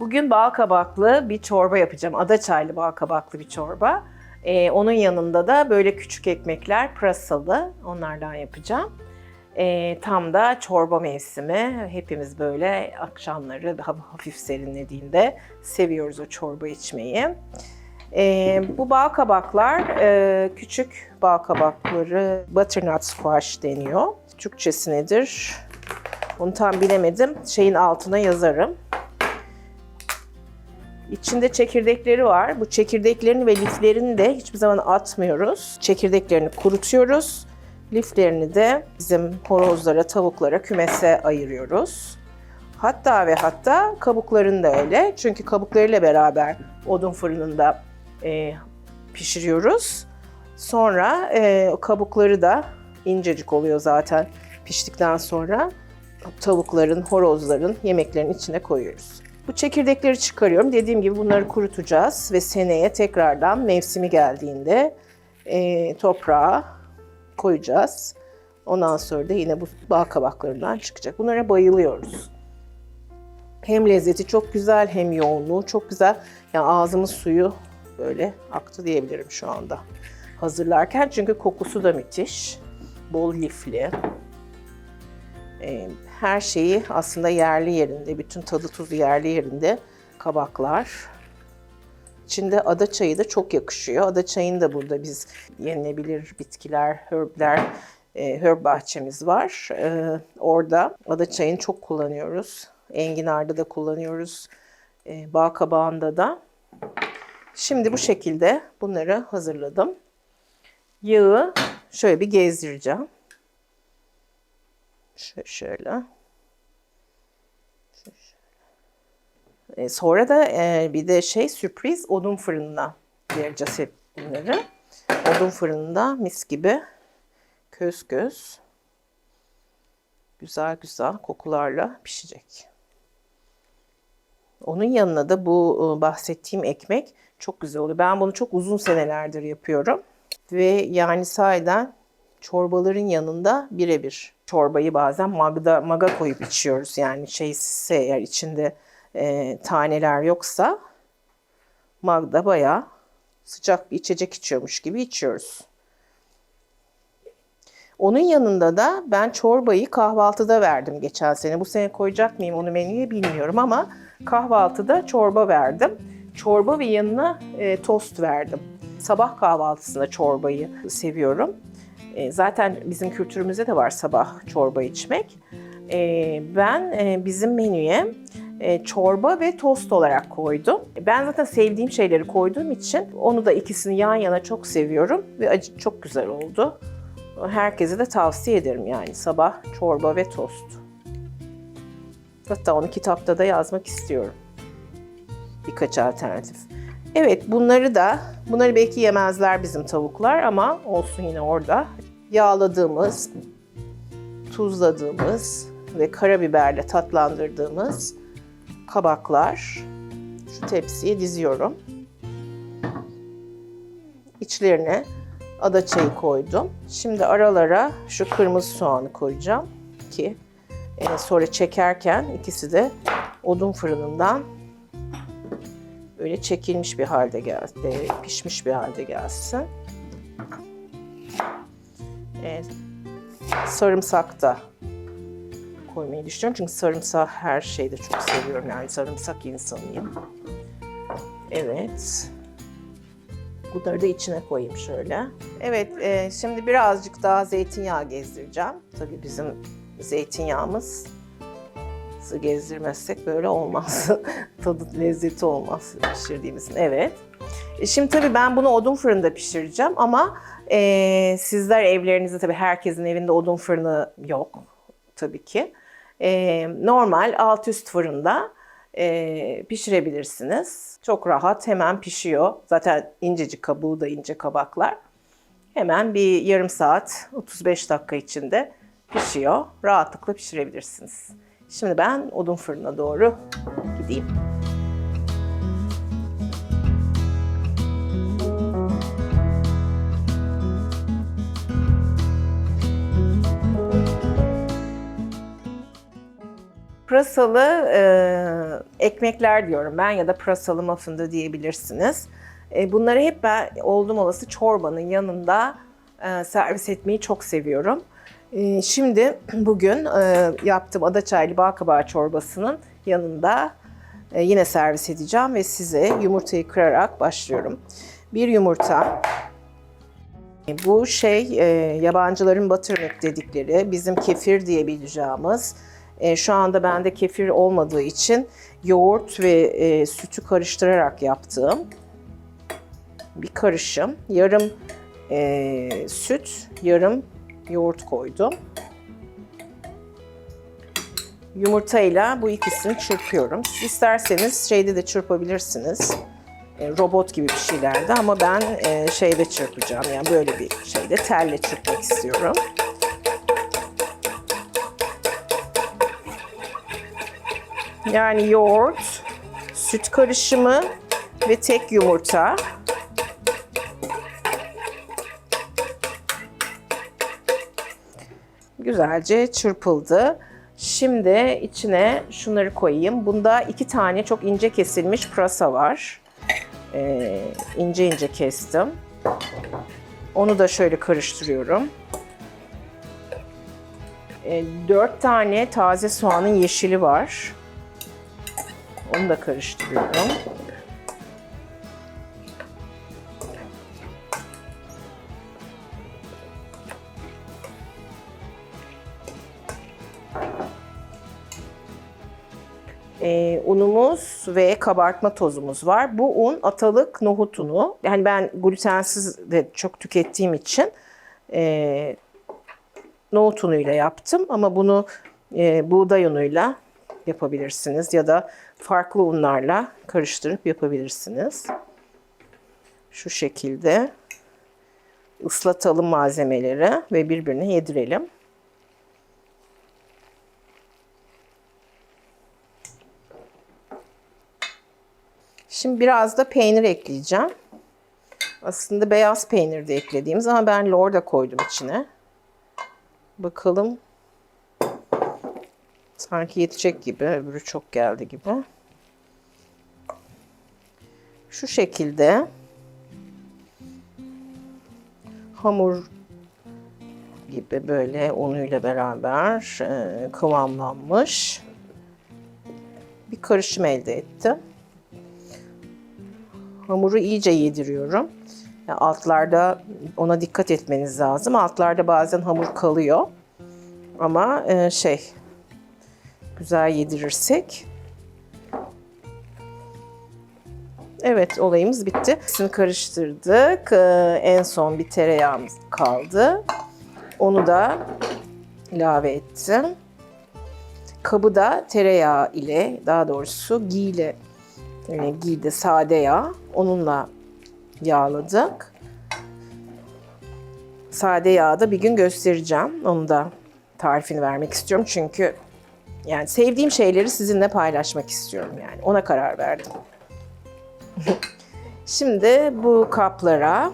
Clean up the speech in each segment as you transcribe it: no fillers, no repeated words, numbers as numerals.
Bugün bal kabaklı bir çorba yapacağım. Adaçaylı bal kabaklı bir çorba. Onun yanında da böyle küçük ekmekler, pırasalı, onlardan yapacağım. Tam da çorba mevsimi. Hepimiz böyle akşamları daha hafif serinlediğinde seviyoruz o çorba içmeyi. Bu bal kabaklar, küçük bal kabakları, butternut squash deniyor. Türkçesi nedir? Onu tam bilemedim. Şeyin altına yazarım. İçinde çekirdekleri var. Bu çekirdeklerini ve liflerini de hiçbir zaman atmıyoruz. Çekirdeklerini kurutuyoruz. Liflerini de bizim horozlara, tavuklara, kümese ayırıyoruz. Hatta ve hatta kabuklarını da öyle. Çünkü kabuklarıyla beraber odun fırınında pişiriyoruz. Sonra kabukları da incecik oluyor zaten piştikten sonra. Tavukların, horozların yemeklerinin içine koyuyoruz. Bu çekirdekleri çıkarıyorum. Dediğim gibi bunları kurutacağız ve seneye tekrardan mevsimi geldiğinde toprağa koyacağız. Ondan sonra da yine bu bal kabaklarından çıkacak. Bunlara bayılıyoruz. Hem lezzeti çok güzel hem yoğunluğu çok güzel. Yani ağzımın suyu böyle aktı diyebilirim şu anda hazırlarken. Çünkü kokusu da müthiş. Bol lifli. Her şeyi aslında yerli yerinde, bütün tadı tuzu yerli yerinde kabaklar. İçinde adaçayı da çok yakışıyor. Adaçayını da burada biz yenilebilir bitkiler, herbler, herb bahçemiz var. Orada adaçayını çok kullanıyoruz. Enginarda da kullanıyoruz, bal kabağında da. Şimdi bu şekilde bunları hazırladım. Yağı şöyle bir gezdireceğim. Şöyle. Sonra da bir de sürpriz odun fırınına vereceğiz hep bunları. Odun fırınında mis gibi köz köz güzel güzel kokularla pişecek. Onun yanına da bu bahsettiğim ekmek çok güzel oluyor. Ben bunu çok uzun senelerdir yapıyorum. Ve yani sahiden çorbaların yanında birebir. Çorbayı bazen maga koyup içiyoruz. Yani eğer içinde taneler yoksa magda bayağı sıcak bir içecek içiyormuş gibi içiyoruz. Onun yanında da ben çorbayı kahvaltıda verdim geçen sene. Bu sene koyacak mıyım onu menüye bilmiyorum ama kahvaltıda çorba verdim. Çorba ve yanına tost verdim. Sabah kahvaltısında çorbayı seviyorum. Zaten bizim kültürümüzde de var sabah çorba içmek. Ben bizim menüye çorba ve tost olarak koydum. Ben zaten sevdiğim şeyleri koyduğum için onu da ikisini yan yana çok seviyorum ve çok güzel oldu. Herkese de tavsiye ederim yani sabah çorba ve tost. Hatta onu kitapta da yazmak istiyorum. Birkaç alternatif. Evet bunları belki yemezler bizim tavuklar ama olsun yine orada. Yağladığımız, tuzladığımız ve karabiberle tatlandırdığımız kabaklar şu tepsiye diziyorum. İçlerine adaçayı koydum. Şimdi aralara şu kırmızı soğanı koyacağım ki sonra çekerken ikisi de odun fırınından böyle çekilmiş bir halde gelsin, pişmiş bir halde gelsin. Sarımsak da koymayı düşünüyorum çünkü sarımsak her şeyde çok seviyorum yani sarımsak insanıyım. Evet. Bunları da içine koyayım şöyle. Evet, şimdi birazcık daha zeytinyağı gezdireceğim. Tabii bizim zeytinyağımız gezdirmezsek böyle olmaz. Tadı, lezzeti olmaz pişirdiğimizin. Evet. Şimdi tabii ben bunu odun fırında pişireceğim ama sizler evlerinizde tabii herkesin evinde odun fırını yok tabii ki. Normal alt üst fırında pişirebilirsiniz. Çok rahat hemen pişiyor. Zaten incecik kabuğu da ince kabaklar. Hemen bir yarım saat 35 dakika içinde pişiyor. Rahatlıkla pişirebilirsiniz. Şimdi ben odun fırına doğru gideyim. Pırasalı ekmekler diyorum ben ya da pırasalı muffin da diyebilirsiniz. Bunları hep ben oldum olası çorbanın yanında servis etmeyi çok seviyorum. Şimdi bugün yaptığım adaçaylı balkabağı çorbasının yanında yine servis edeceğim ve size yumurtayı kırarak başlıyorum. Bir yumurta. Bu yabancıların buttermilk dedikleri, bizim kefir diyebileceğimiz. Şu anda bende kefir olmadığı için yoğurt ve sütü karıştırarak yaptığım bir karışım. Yarım süt, yarım yoğurt koydum. Yumurtayla bu ikisini çırpıyorum. Siz isterseniz şeyde de çırpabilirsiniz. Robot gibi bir şeylerde ama ben şeyde çırpacağım. Yani böyle bir şeyde telle çırpmak istiyorum. Yani yoğurt, süt karışımı ve tek yumurta. Güzelce çırpıldı. Şimdi içine şunları koyayım. Bunda 2 tane çok ince kesilmiş pırasa var. İnce ince kestim. Onu da şöyle karıştırıyorum. 4 tane taze soğanın yeşili var. Onu da karıştırıyorum. Unumuz ve kabartma tozumuz var. Bu un atalık nohut unu. Yani ben glutensiz de çok tükettiğim için nohut unuyla yaptım. Ama bunu buğday unuyla yapabilirsiniz ya da farklı unlarla karıştırıp yapabilirsiniz. Şu şekilde ıslatalım malzemeleri ve birbirine yedirelim. Şimdi biraz da peynir ekleyeceğim. Aslında beyaz peynir de eklediğimiz ama ben Lorda koydum içine. Bakalım. Sanki yetecek gibi, öbürü çok geldi gibi. Şu şekilde hamur gibi böyle unuyla beraber kıvamlanmış bir karışım elde ettim. Hamuru iyice yediriyorum. Yani altlarda ona dikkat etmeniz lazım. Altlarda bazen hamur kalıyor. Ama güzel yedirirsek. Evet, olayımız bitti. Hepsini karıştırdık. En son bir tereyağımız kaldı. Onu da ilave ettim. Kabı da tereyağı ile, daha doğrusu ghee sade yağ, onunla yağladık. Sade yağı da bir gün göstereceğim. Onu da tarifini vermek istiyorum çünkü yani sevdiğim şeyleri sizinle paylaşmak istiyorum yani. Ona karar verdim. Şimdi bu kaplara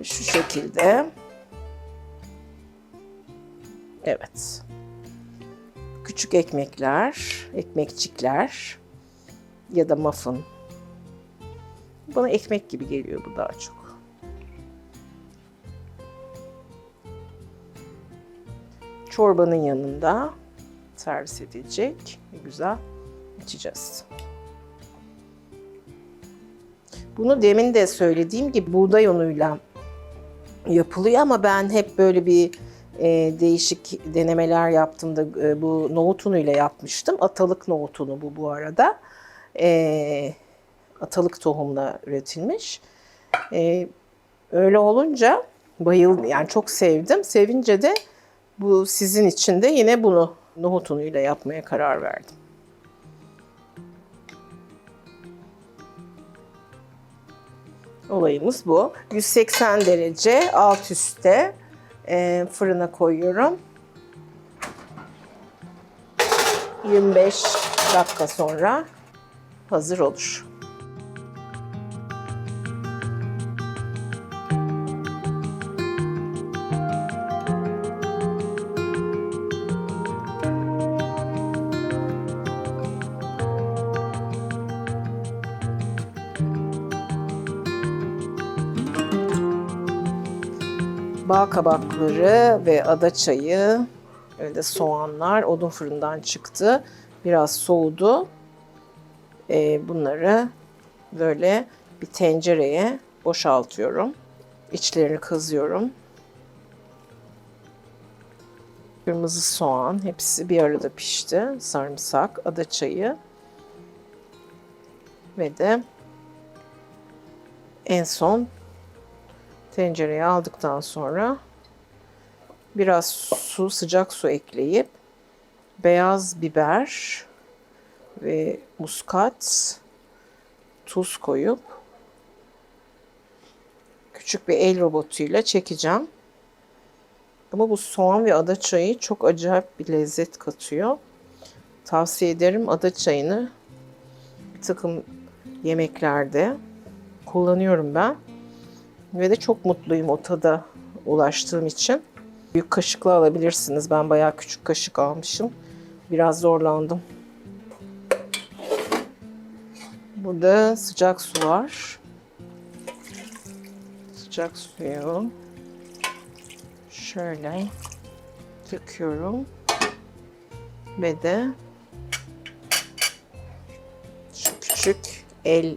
şu şekilde, evet, küçük ekmekler, ekmekçikler ya da muffin. Bana ekmek gibi geliyor bu daha çok. Çorbanın yanında servis edilecek. Güzel içeceğiz. Bunu demin de söylediğim gibi buğday unuyla yapılıyor ama ben hep böyle bir değişik denemeler yaptığımda bu nohut unuyla yapmıştım. Atalık nohut unu bu arada. Atalık tohumla üretilmiş. Öyle olunca yani çok sevdim. Sevince de bu sizin için de yine bunu nohut unuyla yapmaya karar verdim. Olayımız bu. 180 derece alt üstte fırına koyuyorum. 25 dakika sonra hazır olur. Bal kabakları ve ada çayı, öyle de soğanlar odun fırından çıktı. Biraz soğudu. Bunları böyle bir tencereye boşaltıyorum. İçlerini kazıyorum. Kırmızı soğan, hepsi bir arada pişti. Sarımsak, ada çayı ve de en son tencereye aldıktan sonra biraz su, sıcak su ekleyip beyaz biber ve muskat, tuz koyup küçük bir el robotuyla çekeceğim. Ama bu soğan ve ada çayı çok acayip bir lezzet katıyor. Tavsiye ederim, ada çayını bir takım yemeklerde kullanıyorum ben. Ve de çok mutluyum o tada ulaştığım için. Büyük kaşıkla alabilirsiniz. Ben bayağı küçük kaşık almışım. Biraz zorlandım. Burada sıcak su var. Sıcak suyu şöyle döküyorum. Ve de şu küçük el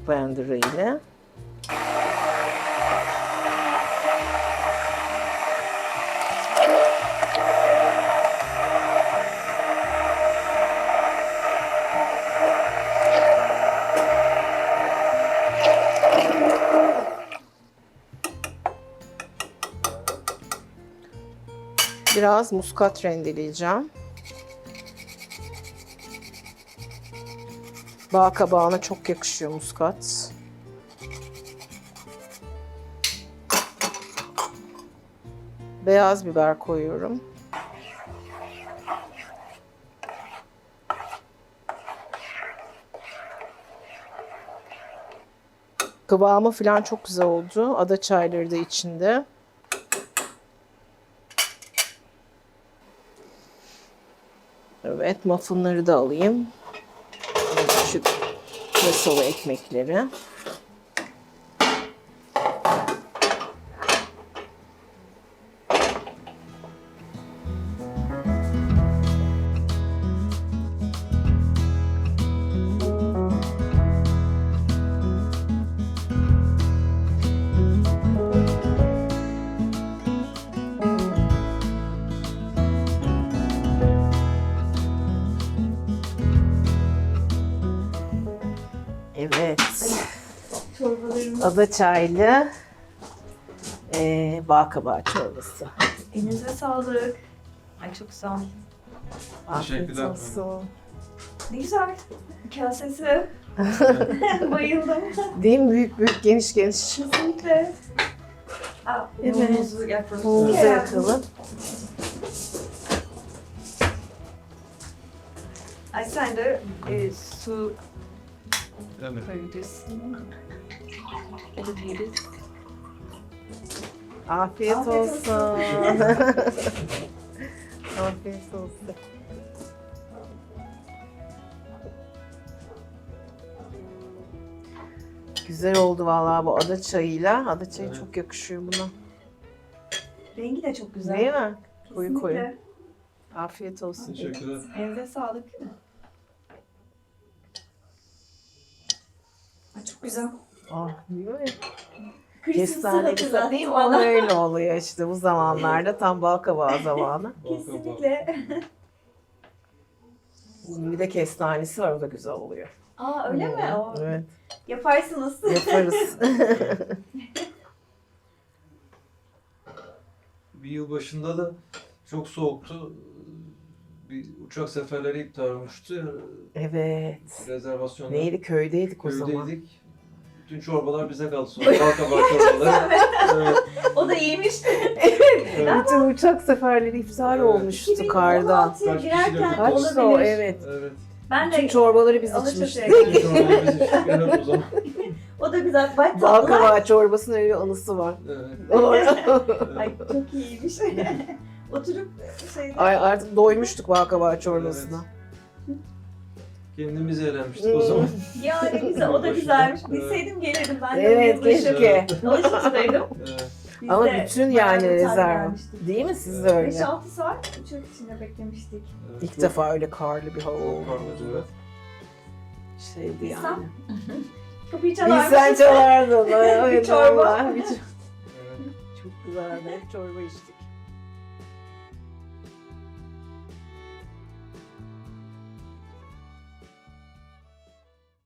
blenderı ile biraz muskat rendeleyeceğim. Bal kabağına çok yakışıyor muskat. Beyaz biber koyuyorum. Kıvamı falan çok güzel oldu. Ada çayları da içinde. Evet, muffinları da alayım. Küçük kresalı ekmekleri. Evet. Ada çaylı bal kabağı çorbası. Elinize sağlık. Ay çok sağ olun. Afiyet Teşekkürler. olsun. Ne güzel. Kasesi. Bayıldım. Değil mi? Büyük büyük, geniş geniş. Kesinlikle. Aa, Evet. mumunuzu yakalım. Mumumuzu yakalım. Ay sen de su Evet. koyabilirsin. Edebiliriz. Afiyet Afiyet olsun. olsun. Afiyet olsun. Güzel oldu vallahi bu ada çayıyla. Ada çayı Evet. çok yakışıyor buna. Rengi de çok güzel. Değil mi? Koyu Kesinlikle. koyu. Afiyet olsun. Teşekkürler. Elinize sağlık. Ay çok güzel. Ah, değil mi? Christmas'ı Kestane güzel hatırlattı değil mi? bana. Öyle oluyor işte bu zamanlarda. Tam bal kabağı zamanı. Kesinlikle. Bir de kestanesi var, o da güzel oluyor. Aa öyle mi? O Evet. yaparsınız. Yaparız. Bir yıl başında da çok soğuktu. Bir uçak seferleri iptal olmuştu. Evet. Rezervasyonlar. Neydi? Köydeydik o zaman. Köydeydik. Bütün çorbalar bize kaldı sonra. Bal kabağı çorbaları. Evet. O da iyiymiş. Evet. Bütün uçak seferleri iptal Evet. olmuştu karda. 2016'ya Kaç girerken kişiyle Kaçtı o? olabilir. Evet. Evet. Ben Bütün de çorbaları biz Alaçatı'ya içmiştik. Bütün çorbaları biz içtik. Evet o zaman. o da güzel. Bak Bal tatlılar. kabağı çorbasının öyle bir anısı var. Evet. Ay çok iyiymiş. Oturup şeyde. Ay artık doymuştuk bal kabağı çorbasına. Kendimiz eğlenmiştik o zaman. Ya ne güzel, o da güzelmiş. Bilseydim gelirdim ben de. Evet, yılbaşı. keşke. Yılbaşındaydım. Evet. Biz Ama de bütün bayağı yani bir tatil rezerv. vermiştik. Değil mi siz de öyle? 5-6 saat uçak içinde beklemiştik. Evet, İlk çok- defa öyle karlı bir hava çok oldu. karlı, evet. Şeydi Bilsem yani. Kapıyı Bilsen çalarmışız. çalardın. Evet, çorba. vallahi. Evet. Çok güzeldi. Hep çorba içtik.